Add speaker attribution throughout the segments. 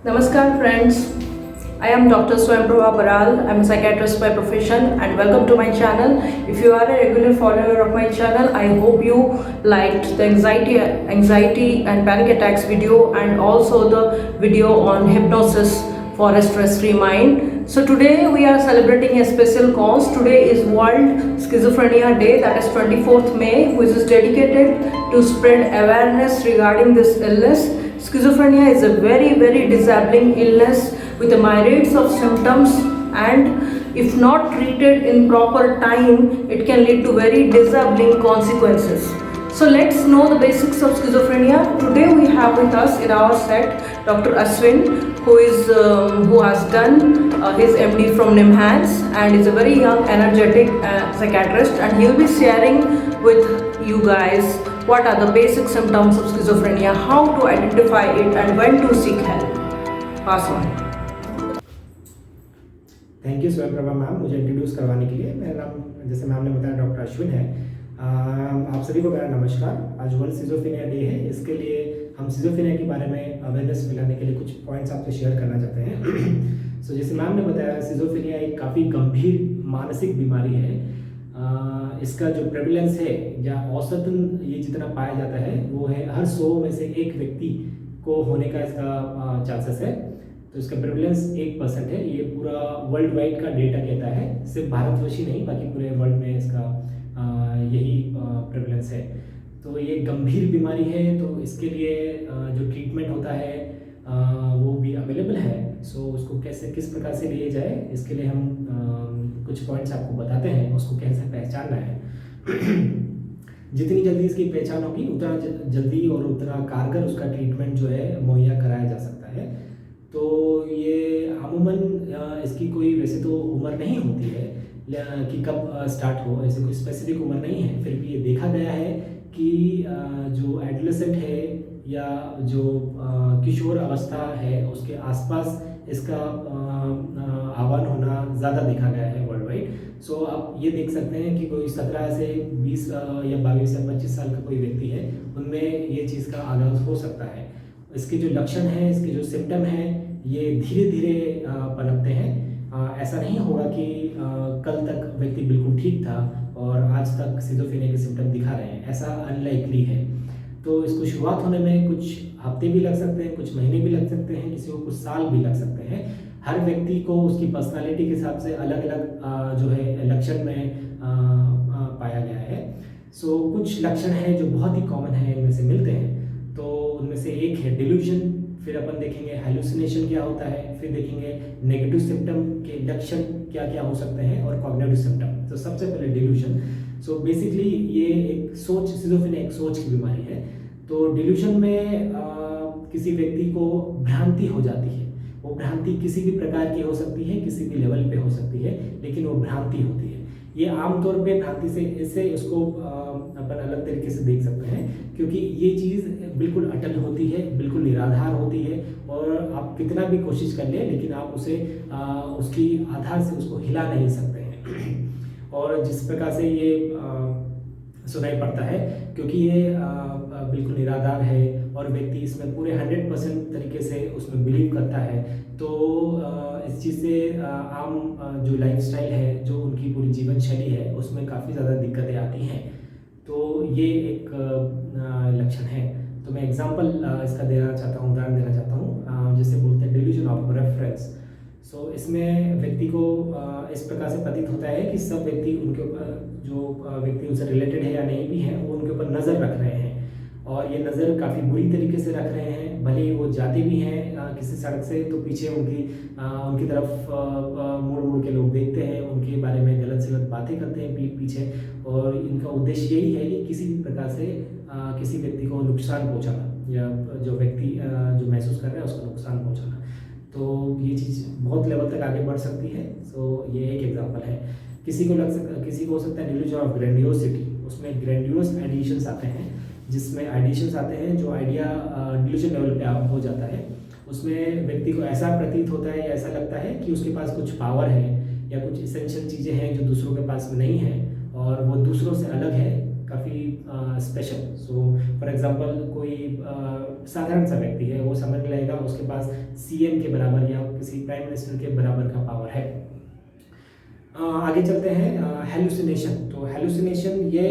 Speaker 1: Namaskar friends, I am Dr. Swayamprabha Baral. I am a psychiatrist by profession and welcome to my channel. If you are a regular follower of my channel, I hope you liked the anxiety and panic attacks video and also the video on hypnosis for a stress-free mind. So today we are celebrating a special cause. Today is World Schizophrenia Day, that is 24th May, which is dedicated to spread awareness regarding this illness. Schizophrenia is a very disabling illness with a myriad of symptoms, and if not treated in proper time, it can lead to very disabling consequences. So let's know the basics of schizophrenia. Today we have with us in our set Dr. Ashwin, who has done his MD from NIMHANS and is a very young, energetic psychiatrist, and he'll be sharing with you guys what are the basic symptoms of schizophrenia, how to identify it, and when to seek help. Pass on.
Speaker 2: Thank you स्वयं Prabha ma'am, मुझे introduce करवाने के लिए। मेरा नाम, जैसे ma'am ने बताया, डॉक्टर अश्विन है। आप सभी को मेरा नमस्कार। आज वर्ल्ड सिजोफ्रेनिया डे है, इसके लिए हम सिजोफ्रेनिया के बारे में अवेयरनेस फैलाने के लिए कुछ पॉइंट्स आपसे शेयर करना चाहते हैं। सो जैसे मैम ने बताया, सिजोफ्रेनिया एक काफ़ी गंभीर मानसिक बीमारी है। इसका जो प्रेवलेंस है या औसतन ये जितना पाया जाता है वो है हर 100 में से एक व्यक्ति को होने का इसका चांसेस है। तो इसका प्रेवलेंस 1% है। ये पूरा वर्ल्ड वाइड का डेटा कहता है, सिर्फ भारतवर्ष ही नहीं, बाकी पूरे वर्ल्ड में इसका यही प्रेवलेंस है। तो ये गंभीर बीमारी है, तो इसके लिए जो ट्रीटमेंट होता है वो भी अवेलेबल है। सो उसको कैसे, किस प्रकार से लिए जाए, इसके लिए हम कुछ पॉइंट्स आपको बताते हैं, उसको कैसे पहचानना है। जितनी जल्दी इसकी पहचान होगी उतना जल्दी और उतना कारगर उसका ट्रीटमेंट जो है मुहैया कराया जा सकता है। तो ये अमूमन इसकी कोई वैसे तो उम्र नहीं होती है कि कब स्टार्ट हो, ऐसे कोई स्पेसिफिक उम्र नहीं है। फिर भी ये देखा गया है कि जो एडोलेसेंट है या जो किशोर अवस्था है उसके आसपास इसका आह्वान होना ज़्यादा देखा गया है वर्ल्ड वाइड। सो आप ये देख सकते हैं कि कोई 17 से 20 या 22 या 25 साल का कोई व्यक्ति है, उनमें ये चीज़ का आगाज़ हो सकता है। इसके जो लक्षण हैं, इसके जो सिम्टम हैं, ये धीरे धीरे पनपते हैं। ऐसा नहीं होगा कि कल तक व्यक्ति बिल्कुल ठीक था और आज तक सिजोफ्रेनिया के सिम्टम दिखा रहे हैं, ऐसा अनलाइकली है। तो इसको शुरुआत होने में कुछ हफ्ते भी लग सकते हैं, कुछ महीने भी लग सकते हैं, किसी को कुछ साल भी लग सकते हैं। हर व्यक्ति को उसकी पर्सनालिटी के हिसाब से अलग अलग जो है लक्षण में पाया गया है। सो कुछ लक्षण हैं जो बहुत ही कॉमन है, इनमें से मिलते हैं। तो उनमें से एक है डिल्यूजन, फिर अपन देखेंगे हेलुसिनेशन क्या होता है, फिर देखेंगे नेगेटिव सिम्टम के लक्षण क्या क्या हो सकते हैं, और कॉग्निटिव सिम्टम। तो सबसे पहले डिल्यूजन। सो बेसिकली ये एक सोच, सिजोफ्रेनिया एक सोच की बीमारी है। तो डिल्यूजन में किसी व्यक्ति को भ्रांति हो जाती है। वो भ्रांति किसी भी प्रकार की हो सकती है, किसी भी लेवल पे हो सकती है, लेकिन वो भ्रांति होती है। ये आमतौर पे भ्रांति से इससे उसको अपन अलग तरीके से देख सकते हैं, क्योंकि ये चीज़ बिल्कुल अटल होती है, बिल्कुल निराधार होती है, और आप कितना भी कोशिश कर लें लेकिन आप उसे उसकी आधार से उसको हिला नहीं सकते हैं। और जिस प्रकार से ये सुनाई पड़ता है, क्योंकि ये बिल्कुल निराधार है और व्यक्ति इसमें पूरे 100% तरीके से उसमें बिलीव करता है, तो इस चीज़ से आम जो लाइफस्टाइल है, जो उनकी पूरी जीवन शैली है, उसमें काफ़ी ज़्यादा दिक्कतें आती हैं। तो ये एक लक्षण है। तो मैं एग्जांपल इसका देना चाहता हूँ, उदाहरण देना चाहता हूँ। जैसे बोलते हैं डिल्यूजन ऑफ रेफरेंस। सो इसमें व्यक्ति को इस प्रकार से प्रतीत होता है कि सब व्यक्ति उनके ऊपर, जो व्यक्ति उनसे रिलेटेड है या नहीं भी है, वो उनके ऊपर नज़र रख रहे हैं, और ये नज़र काफ़ी बुरी तरीके से रख रहे हैं। भले ही वो जाते भी हैं किसी सड़क से, तो पीछे उनकी तरफ मुड़ मुड़ के लोग देखते हैं, उनके बारे में गलत सलत बातें करते हैं पीठ पीछे, और इनका उद्देश्य यही है कि किसी भी प्रकार से किसी व्यक्ति को नुकसान पहुंचाना, या जो व्यक्ति जो महसूस कर रहा है उसको नुकसान पहुंचाना। तो ये चीज़ बहुत लेवल तक आगे बढ़ सकती है। सो ये एक एग्जांपल है। किसी को हो सकता है डिल्यूजन ऑफ ग्रैंडियोसिटी। उसमें ग्रैंडियोस आइडिएशंस आते हैं, जिसमें आइडिएशंस आते हैं जो आइडिया डिल्यूजन लेवल पे हो जाता है। उसमें व्यक्ति को ऐसा प्रतीत होता है या ऐसा लगता है कि उसके पास कुछ पावर है या कुछ इसेंशियल चीज़ें हैं जो दूसरों के पास में नहीं है, और वो दूसरों से अलग है, काफ़ी स्पेशल। सो फॉर एग्जांपल कोई साधारण सा व्यक्ति है, वो समझ लेगा उसके पास सीएम के बराबर या किसी प्राइम मिनिस्टर के बराबर का पावर है। आगे चलते हैं हेलुसिनेशन। तो हेलुसिनेशन ये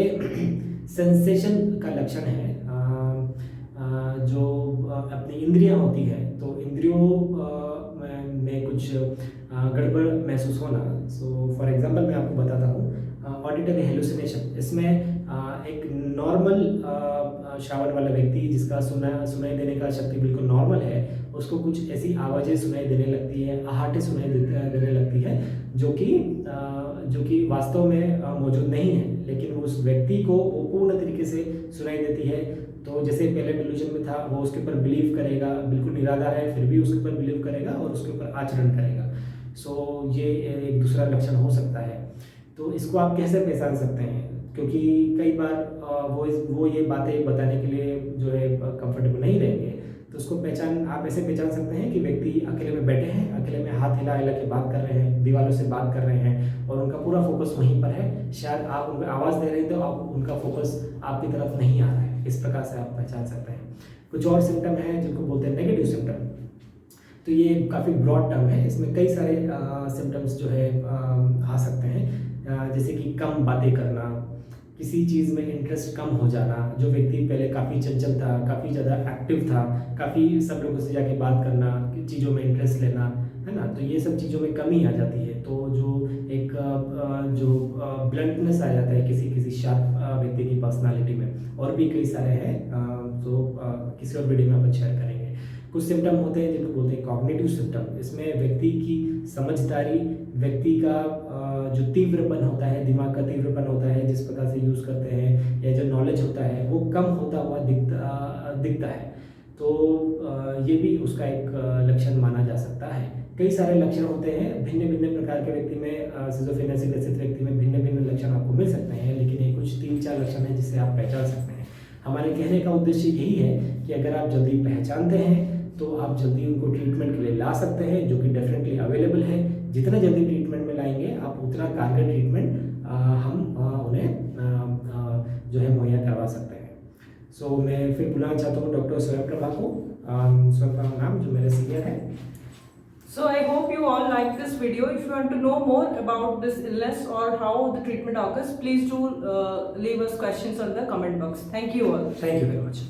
Speaker 2: सेंसेशन का लक्षण है। जो अपनी इंद्रियां होती है, तो इंद्रियों में कुछ गड़बड़ महसूस होना। सो फॉर एग्जांपल मैं आपको बताता हूँ ऑडिटरी हेलुसिनेशन। इसमें एक नॉर्मल श्रावण वाला व्यक्ति जिसका सुनाई देने का शक्ति बिल्कुल नॉर्मल है, उसको कुछ ऐसी आवाज़ें सुनाई देने लगती है, आहटें सुनाई देने लगती है जो कि वास्तव में मौजूद नहीं है, लेकिन उस व्यक्ति को वो पूर्ण तरीके से सुनाई देती है। तो जैसे पहले डिल्यूजन में था, वो उसके ऊपर बिलीव करेगा, बिल्कुल निराधार है फिर भी उसके ऊपर बिलीव करेगा और उसके ऊपर आचरण करेगा। सो ये एक दूसरा लक्षण हो सकता है। तो इसको आप कैसे पहचान सकते हैं? क्योंकि कई बार वो ये बातें बताने के लिए जो है कंफर्टेबल नहीं रहेंगे, तो उसको आप ऐसे पहचान सकते हैं कि व्यक्ति अकेले में बैठे हैं, अकेले में हाथ हिला हिला के बात कर रहे हैं, दीवारों से बात कर रहे हैं और उनका पूरा फोकस वहीं पर है। शायद आप उनको आवाज़ दे रहे हैं तो उनका फोकस आपकी तरफ नहीं आ रहा है। इस प्रकार से आप पहचान सकते हैं। कुछ और सिम्टम हैं जिनको बोलते हैं नेगेटिव सिम्टम। तो ये काफ़ी ब्रॉड टर्म है, इसमें कई सारे सिम्टम्स जो है आ सकते हैं। जैसे कि कम बातें करना, किसी चीज़ में इंटरेस्ट कम हो जाना। जो व्यक्ति पहले काफ़ी चंचल था, काफ़ी ज़्यादा एक्टिव था, काफ़ी सब लोगों से जाके बात करना, चीज़ों में इंटरेस्ट लेना, है ना, तो ये सब चीज़ों में कमी आ जाती है। तो जो एक ब्लंटनेस आ जाता है किसी शार्प व्यक्ति की पर्सनालिटी में। और भी कई सारे हैं, तो किसी और वीडियो में अपन शेयर करेंगे। कुछ सिम्टम होते हैं जिनको बोलते हैं कॉग्निटिव सिम्टम। इसमें व्यक्ति की समझदारी, व्यक्ति का जो तीव्रपन होता है, दिमाग का तीव्रपन होता है जिस प्रकार से यूज़ करते हैं, या जो नॉलेज होता है वो कम होता हुआ दिखता है। तो ये भी उसका एक लक्षण माना जा सकता है। कई सारे लक्षण होते हैं भिन्न भिन्न प्रकार के व्यक्ति में। सिजोफ्रेनिया से ग्रसित व्यक्ति में भिन्न भिन्न लक्षण आपको मिल सकते हैं, लेकिन ये कुछ 3-4 लक्षण हैं जिससे आप पहचान सकते हैं। हमारे कहने का उद्देश्य यही है कि अगर आप जल्दी पहचानते हैं तो आप जल्दी उनको ट्रीटमेंट के लिए ला सकते हैं, जो कि डेफिनेटली अवेलेबल है। जितना जल्दी ट्रीटमेंट में लाएंगे आप, उतना कारगर ट्रीटमेंट हम उन्हें जो है मुहैया करवा सकते हैं। सो मैं फिर बुलाना चाहता हूँ डॉक्टर स्वयं प्रभा को, स्वयं प्रभा नाम जो मेरे सीनियर है।
Speaker 1: So I hope you all like this video. If you want to know more about this illness or how the treatment occurs, please do leave us questions on the comment box. Thank you all.
Speaker 2: Thank you very much.